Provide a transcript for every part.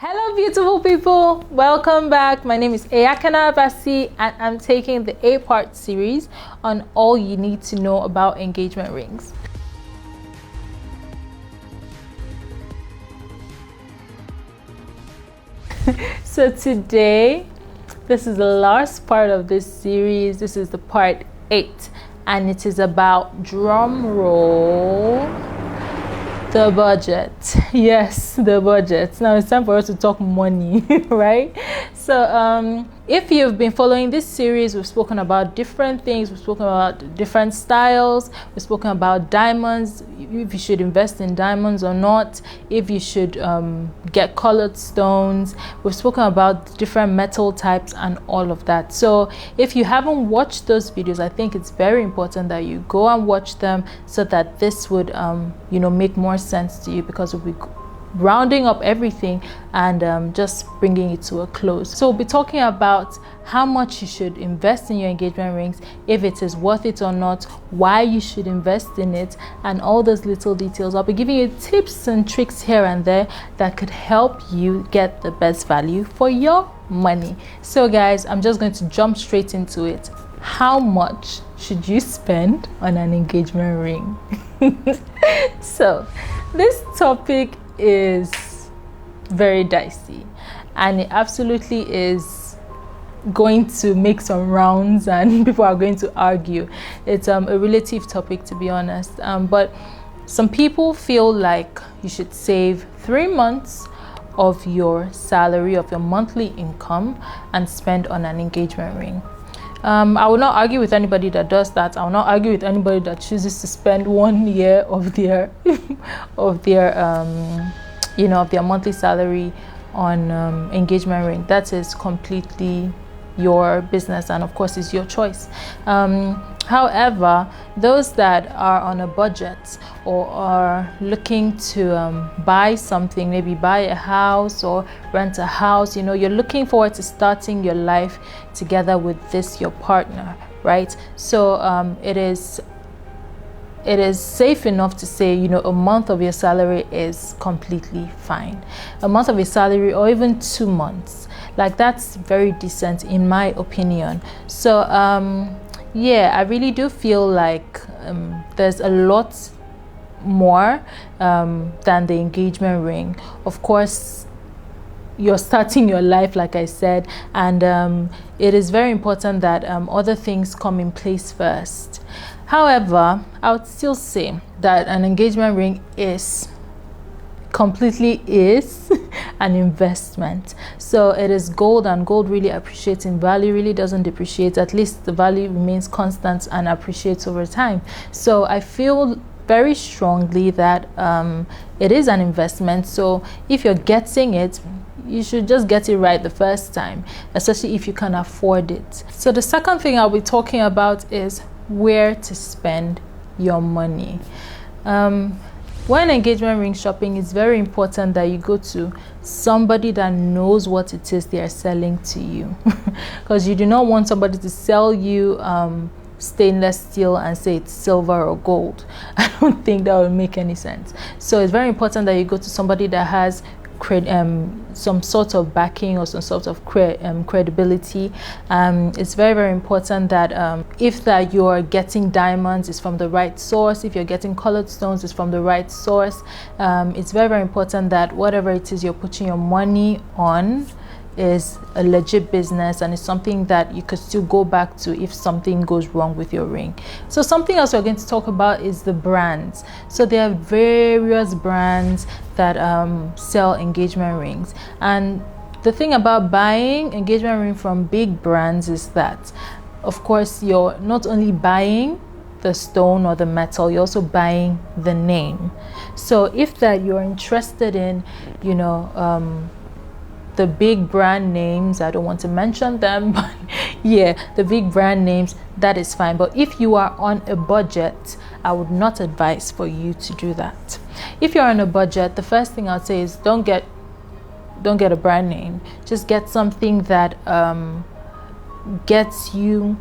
Hello beautiful people, welcome back. My name is Ayakana Basi and I'm taking the 8-part series on all you need to know about engagement rings. So today, this is the last part of this series. This is the part 8 and it is about, drum roll, the budget. Yes, the budget. Now it's time for us to talk money, right? So if you've been following this series, we've spoken about different things. We've spoken about different styles. We've spoken about diamonds, if you should invest in diamonds or not, if you should get colored stones. We've spoken about different metal types and all of that. So if you haven't watched those videos, I think it's very important that you go and watch them so that this would make more sense to you, because we'll be rounding up everything and just bringing it to a close. So we'll be talking about how much you should invest in your engagement rings, if it is worth it or not, why you should invest in it, and all those little details. I'll be giving you tips and tricks here and there that could help you get the best value for your money. So guys, I'm just going to jump straight into it. How much should you spend on an engagement ring? So this topic is very dicey and it absolutely is going to make some rounds and people are going to argue. It's a relative topic, to be honest, but some people feel like you should save 3 months of your salary, of your monthly income, and spend on an engagement ring. I will not argue with anybody that does that. I will not argue with anybody that chooses to spend 1 year of their of their monthly salary on engagement ring. That is completely your business, and of course it's your choice. However, those that are on a budget or are looking to buy something, maybe buy a house or rent a house, you're looking forward to starting your life together with your partner, right? So it is safe enough to say, a month of your salary is completely fine. A month of your salary, or even 2 months, like that's very decent in my opinion. So yeah, I really do feel like there's a lot more than the engagement ring. Of course, you're starting your life, like I said, and it is very important that other things come in place first. However, I would still say that an engagement ring completely is an investment. So it is gold, and gold really appreciates in value, really doesn't depreciate. At least the value remains constant and appreciates over time. So I feel very strongly that it is an investment. So if you're getting it, you should just get it right the first time, especially if you can afford it. So the second thing I'll be talking about is where to spend your money. When engagement ring shopping, it's very important that you go to somebody that knows what it is they are selling to you, because you do not want somebody to sell you stainless steel and say it's silver or gold. I don't think that would make any sense. So it's very important that you go to somebody that has some sort of backing or some sort of credibility. It's very, very important that if that you're getting diamonds, it's from the right source. If you're getting colored stones, it's from the right source. It's very, very important that whatever it is you're putting your money on is a legit business, and it's something that you could still go back to if something goes wrong with your ring. So something else we're going to talk about is the brands. So there are various brands that sell engagement rings, and the thing about buying engagement ring from big brands is that, of course, you're not only buying the stone or the metal, you're also buying the name. So if that you're interested in the big brand names, I don't want to mention them, but yeah, the big brand names, that is fine. But if you are on a budget, I would not advise for you to do that. If you're on a budget, the first thing I'd say is don't get a brand name. Just get something that gets you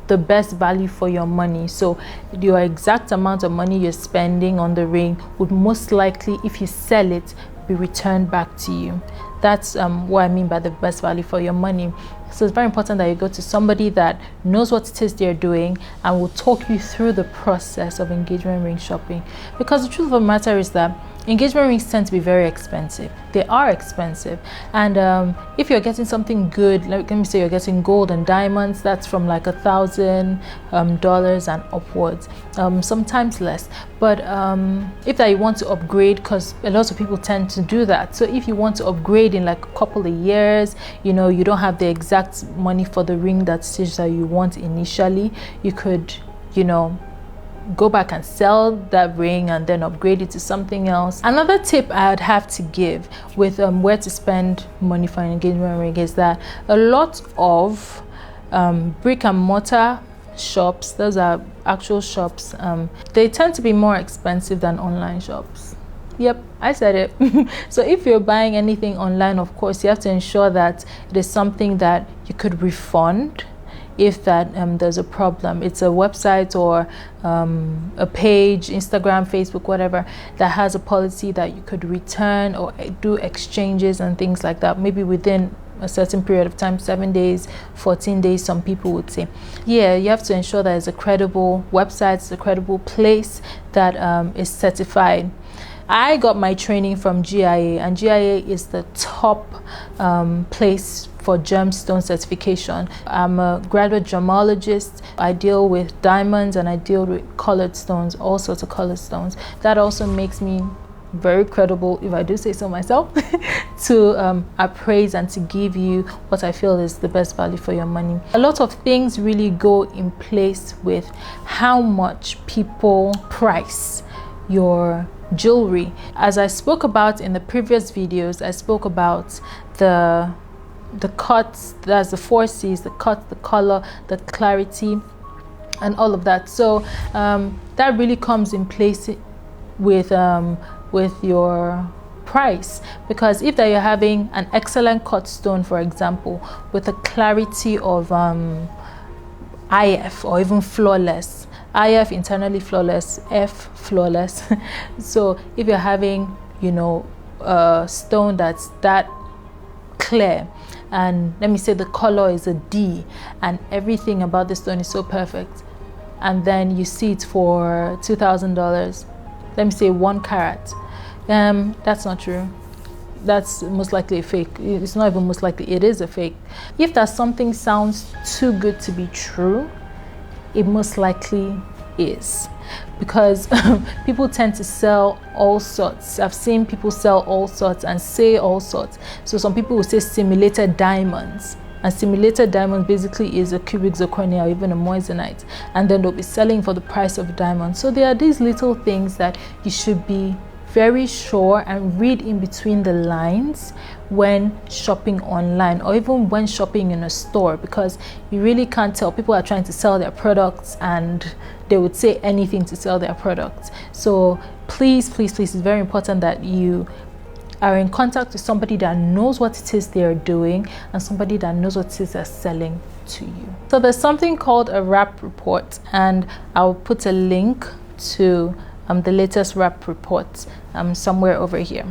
the best value for your money. So your exact amount of money you're spending on the ring would most likely, if you sell it, be returned back to you. That's what I mean by the best value for your money. So it's very important that you go to somebody that knows what it is they're doing and will talk you through the process of engagement ring shopping. Because the truth of the matter is that engagement rings tend to be very expensive. They are expensive. And if you're getting something good, like, let me say you're getting gold and diamonds, that's from like $1,000 and upwards, sometimes less. But if that you want to upgrade, because a lot of people tend to do that. So if you want to upgrade in like a couple of years, you know, you don't have the exact money for the ring that you want initially, you could, you know, go back and sell that ring and then upgrade it to something else. Another tip I'd have to give with where to spend money for an engagement ring is that a lot of brick and mortar shops, those are actual shops, they tend to be more expensive than online shops. Yep, I said it. So if you're buying anything online, of course, you have to ensure that it is something that you could refund if that there's a problem. It's a website or a page, Instagram, Facebook, whatever, that has a policy that you could return or do exchanges and things like that, maybe within a certain period of time, 7 days, 14 days, some people would say. Yeah, you have to ensure that it's a credible website, it's a credible place that is certified. I got my training from GIA, and GIA is the top place for gemstone certification. I'm a graduate gemologist. I deal with diamonds and I deal with colored stones, all sorts of colored stones. That also makes me very credible, if I do say so myself, to appraise and to give you what I feel is the best value for your money. A lot of things really go in place with how much people price your jewelry. As I spoke about in the previous videos, I spoke about the cuts, that's the 4 C's, the cut, the color, the clarity, and all of that. So that really comes in place with your price, because if that you're having an excellent cut stone, for example, with a clarity of IF or even flawless, IF internally flawless, F flawless. So if you're having, you know, a stone that's that clear, and let me say the color is a D and everything about the stone is so perfect, and then you see it for $2,000, let me say 1 carat, that's not true. That's most likely a fake. It's not even most likely, it is a fake. If that something sounds too good to be true, it most likely is, because people tend to sell all sorts. I've seen people sell all sorts and say all sorts. So some people will say simulated diamonds, and simulated diamond basically is a cubic zirconia or even a moissanite, and then they'll be selling for the price of a diamond. So there are these little things that you should be very sure and read in between the lines when shopping online, or even when shopping in a store, because you really can't tell. People are trying to sell their products and they would say anything to sell their products. So please, please, please, it's very important that you are in contact with somebody that knows what it is they're doing and somebody that knows what it is they're selling to you. So there's something called a wrap report, and I'll put a link to the latest wrap report somewhere over here.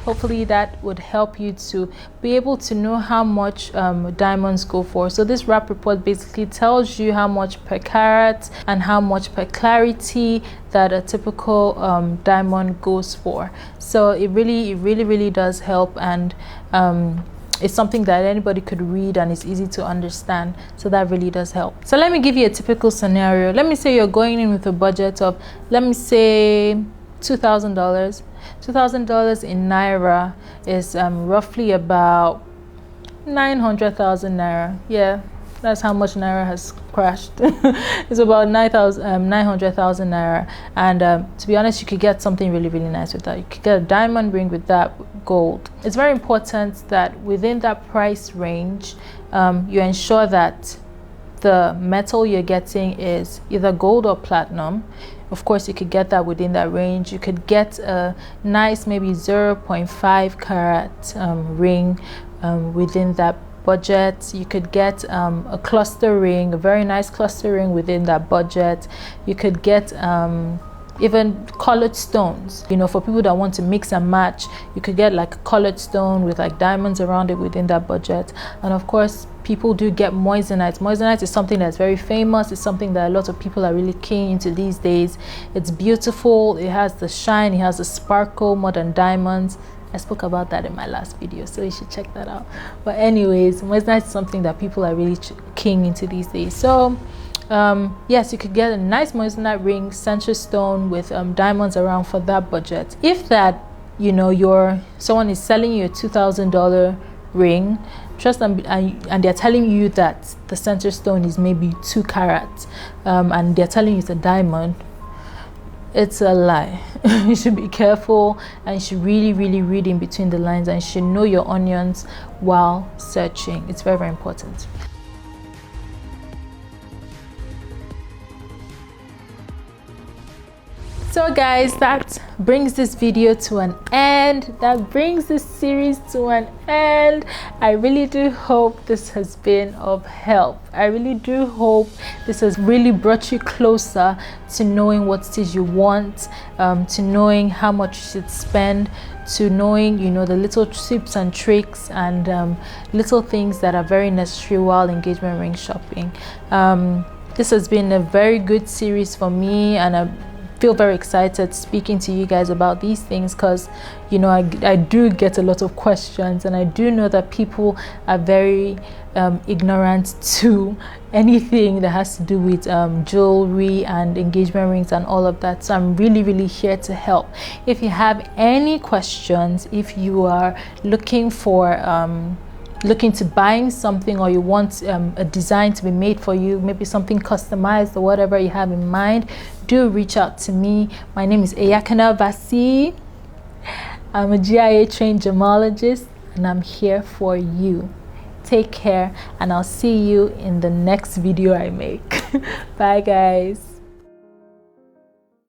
Hopefully that would help you to be able to know how much diamonds go for. So this wrap report basically tells you how much per carat and how much per clarity that a typical diamond goes for. So it really does help, and it's something that anybody could read and it's easy to understand. So that really does help. So let me give you a typical scenario. Let me say you're going in with a budget of, let me say, $2,000. $2,000 in Naira is roughly about 900,000 Naira. Yeah, that's how much Naira has crashed. It's about 900,000 Naira. And to be honest, you could get something really nice with that. You could get a diamond ring with that, gold. It's very important that within that price range, you ensure that the metal you're getting is either gold or platinum. Of course, you could get that within that range. You could get a nice maybe 0.5 carat ring within that budget. You could get a cluster ring, a very nice cluster ring within that budget. You could get even colored stones, you know, for people that want to mix and match. You could get like a colored stone with like diamonds around it within that budget. And of course, people do get moissanite. Moissanite is something that's very famous. It's something that a lot of people are really keen into these days. It's beautiful, it has the shine, it has the sparkle more than diamonds. I spoke about that in my last video, so you should check that out. But anyways, moissanite is something that people are really keen into these days. So yes, you could get a nice moissanite ring, center stone with diamonds around for that budget. If that, you know, someone is selling you a $2,000 ring, trust them, and they're telling you that the center stone is maybe 2 carats, and they're telling you it's a diamond, it's a lie. You should be careful, and you should really read in between the lines, and you should know your onions while searching. It's very, very important. So guys, that brings this video to an end. That brings this series to an end. I really do hope this has been of help. I really do hope this has really brought you closer to knowing what it is you want, to knowing how much you should spend, to knowing, you know, the little tips and tricks and little things that are very necessary while engagement ring shopping. This has been a very good series for me, and I feel very excited speaking to you guys about these things, because, you know, I do get a lot of questions, and I do know that people are very ignorant to anything that has to do with jewelry and engagement rings and all of that. So I'm really here to help. If you have any questions, if you are looking to buying something, or you want a design to be made for you, maybe something customized or whatever you have in mind, do reach out to me. My name is Eyakana Vasi. I'm a GIA trained gemologist, and I'm here for you. Take care, and I'll see you in the next video I make. Bye guys.